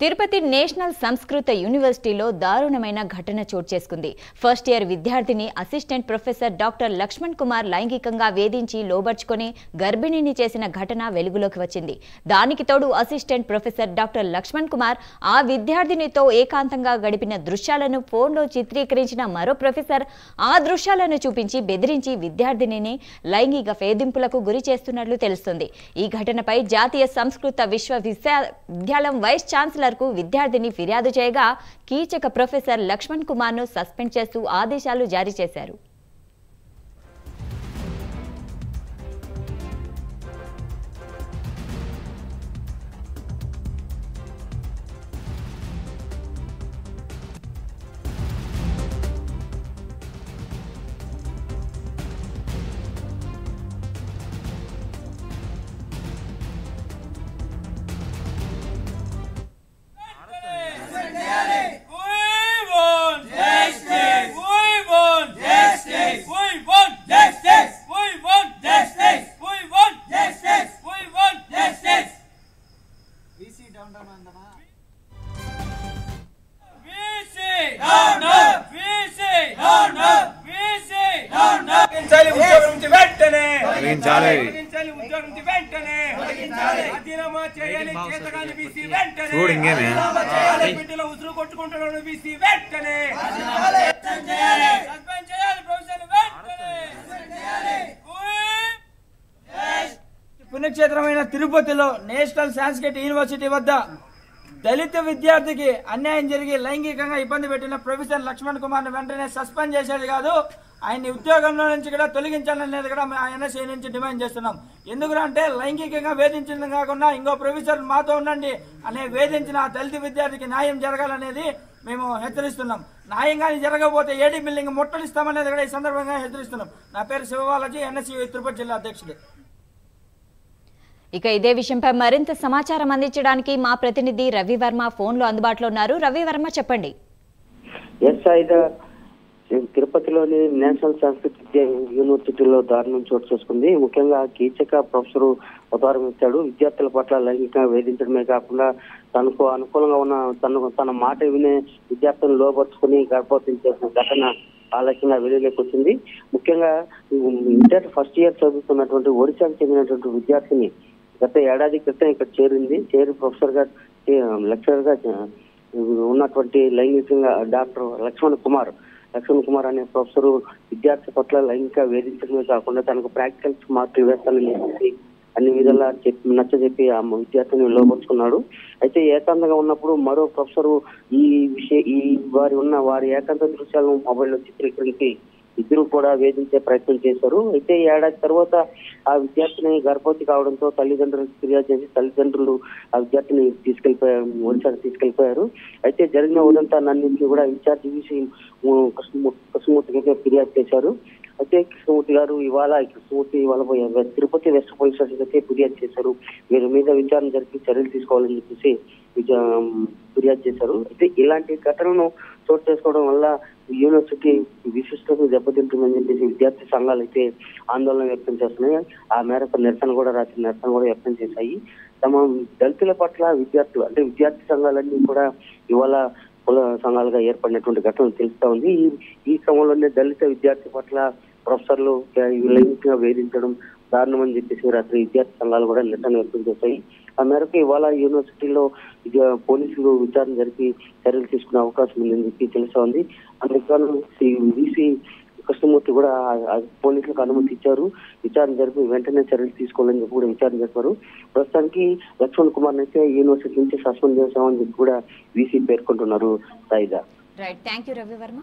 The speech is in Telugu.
తిరుపతి నేషనల్ సంస్కృత యూనివర్సిటీలో దారుణమైన ఘటన చోటు చేసుకుంది. ఫస్ట్ ఇయర్ విద్యార్థిని assistant professor doctor Lakshman Kumar లైంగికంగా వేధించి లోబర్చుకొని గర్భిణిని చేసిన ఘటన వెలుగులోకి వచ్చింది. దానికి తోడు assistant professor doctor Lakshman Kumar ఆ విద్యార్థినితో ఏకాంతంగా గడిపిన దృశ్యాలను ఫోన్లో చిత్రీకరించిన మరో ప్రొఫెసర్ ఆ దృశ్యాలను చూపించి బెదిరించి విద్యార్థినిని లైంగిక వేధింపులకు గురి చేస్తున్నట్లు తెలుస్తుంది. ఈ ఘటనపై జాతీయ సంస్కృత విశ్వవిద్యాలయం వైస్ ఛాన్సలర్ విద్యార్థిని ఫిర్యాదు చేయగా కీచక ప్రొఫెసర్ లక్ష్మణ్ కుమార్ ను సస్పెండ్ చేస్తూ ఆదేశాలు జారీ చేశారు. పుణ్యక్షేత్రమైన తిరుపతిలో నేషనల్ సంస్కృత యూనివర్సిటీ వద్ద దళిత విద్యార్థికి అన్యాయం జరిగి లైంగికంగా ఇబ్బంది పెట్టిన ప్రొఫెసర్ లక్ష్మణ్ కుమార్ ని వెంటనే సస్పెండ్ చేసేది కాదు, ఆయన్ని ఉద్యోగంలో నుంచి కూడా తొలగించాలనేది కూడా ఎన్ఎస్ఏ నుంచి డిమాండ్ చేస్తున్నాం. ఎందుకంటే లైంగికంగా వేధించడం కాకుండా ఇంకో ప్రొఫెసర్ మాతో ఉండండి అనే వేధించిన ఆ దళిత విద్యార్థికి న్యాయం జరగాలనేది మేము హెచ్చరిస్తున్నాం. న్యాయంగానే జరగకపోతే ఏడీ బిల్డింగ్ ముట్టడిస్తామనేది కూడా ఈ సందర్భంగా హెచ్చరిస్తున్నాం. నా పేరు శివబాలాజీ, ఎన్ఎస్యు తిరుపతి జిల్లా అధ్యక్షుడు. ఇక ఇదే విషయంపై మరింత సమాచారం అందించడానికి మా ప్రతినిధి రవివర్మ ఫోన్లో అందుబాటులో ఉన్నారు. రవివర్మ, చెప్పండి. తిరుపతిలోని నేషనల్ సంస్కృత యూనివర్సిటీలో దారుణం చోటు చేసుకుంది. ముఖ్యంగా కీచక ప్రొఫెసర్ ఉదాహరణ ఇచ్చాడు. విద్యార్థుల పట్ల లైంగికంగా వేధించడమే కాకుండా తనకు అనుకూలంగా ఉన్న తన మాట వినే విద్యార్థులను లోపరుచుకుని గర్భవతిని చేసిన ఘటన ఆలస్యంగా వెలుగులోకి వచ్చింది. ముఖ్యంగా ఇంటర్ ఫస్ట్ ఇయర్ చదువుతున్నటువంటి ఒడిశాకు చెందినటువంటి విద్యార్థిని గత ఏడాది క్రితం ఇక్కడ చేరి ప్రొఫెసర్ గా లెక్చరర్ గా ఉన్నటువంటి లైంగికంగా డాక్టర్ లక్ష్మణ్ కుమార్ అనే ప్రొఫెసర్ విద్యార్థి పట్ల లైంగిక వేధించడమే కాకుండా తనకు ప్రాక్టికల్స్ మార్కులు వేస్తానని చెప్పేసి అన్ని విధాలా నచ్చజెప్పి ఆ విద్యార్థిని లోపరుచుకున్నాడు. అయితే ఏకాంతంగా ఉన్నప్పుడు మరో ప్రొఫెసర్ వారి ఏకాంత దృశ్యాలను మొబైల్లో చిత్రీకరించి ఇద్దరు కూడా వేధించే ప్రయత్నం చేశారు. అయితే ఏడాది తర్వాత ఆ విద్యార్థిని గర్భవతి కావడంతో తల్లిదండ్రులకు ఫిర్యాదు చేసి తల్లిదండ్రులు ఆ విద్యార్థిని ఒడిశాకు తీసుకెళ్లిపోయారు. అయితే జరిగిన ఉదంతాన్నింటినీ కూడా ఇన్ఛార్జ్ వీసీ కృష్ణమూర్తికి ఫిర్యాదు చేశారు. అయితే కృష్ణమూర్తి ఇవాళ తిరుపతి వెస్ట్ పోలీస్ స్టేషన్ అయితే ఫిర్యాదు చేశారు. వీరి మీద విచారణ జరిపి చర్యలు తీసుకోవాలని చెప్పేసి ఫిర్యాదు చేశారు. అయితే ఇలాంటి ఘటనను చోటు చేసుకోవడం వల్ల యూనివర్సిటీ విశిష్టతను దెబ్బతింటుందని చెప్పేసి విద్యార్థి సంఘాలు అయితే ఆందోళన వ్యక్తం చేస్తున్నాయి. ఆ మేరకు నిరసన కూడా వ్యక్తం చేశాయి. తమ దళితుల పట్ల విద్యార్థి సంఘాలన్నీ కూడా ఇవాళ కుల సంఘాలుగా ఏర్పడినటువంటి ఘటన తెలుస్తా ఉంది. ఈ క్రమంలోనే దళిత విద్యార్థి పట్ల ప్రొఫెసర్లు లైంగికంగా వేధించడం దారుణమని చెప్పేసి రాత్రి విద్యార్థి సంఘాలు కూడా నిరసన వ్యక్తం చేశాయి. ఆ మేరకు ఇవాళ యూనివర్సిటీలో పోలీసులు విచారణ జరిపి చర్యలు తీసుకునే అవకాశం ఉందని చెప్పి తెలుస్తా ఉంది. అందుకని వీసీ కృష్ణమూర్తి కూడా పోలీసులకు అనుమతి ఇచ్చారు. విచారణ జరిపి వెంటనే చర్యలు తీసుకోవాలని చెప్పి కూడా విచారణ చేస్తారు. ప్రస్తుతానికి లక్ష్మణ్ కుమార్ అయితే యూనివర్సిటీ నుంచి సస్పెండ్ చేశామని చెప్పి కూడా వీసీ పేర్కొంటున్నారు. Right, thank you Ravi Varma.